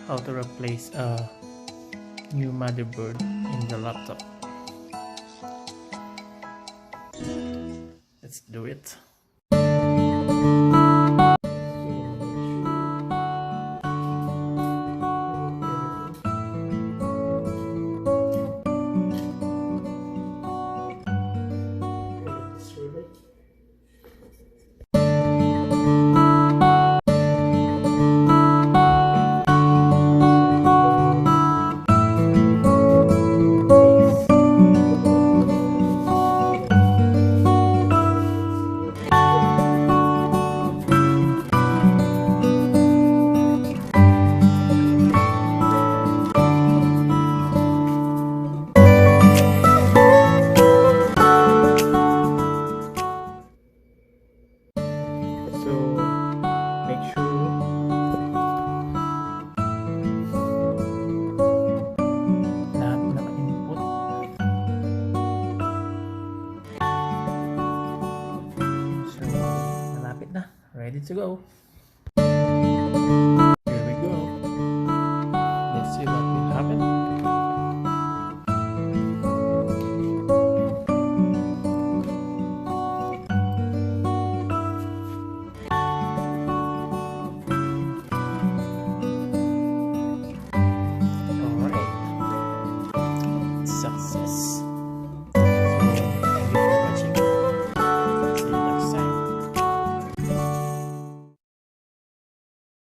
how to replace a new motherboard in the laptop. Let's do it. So make sure lahat naka-input. So malapit na, ready to go. Here we go. Let's see what will happen. Success.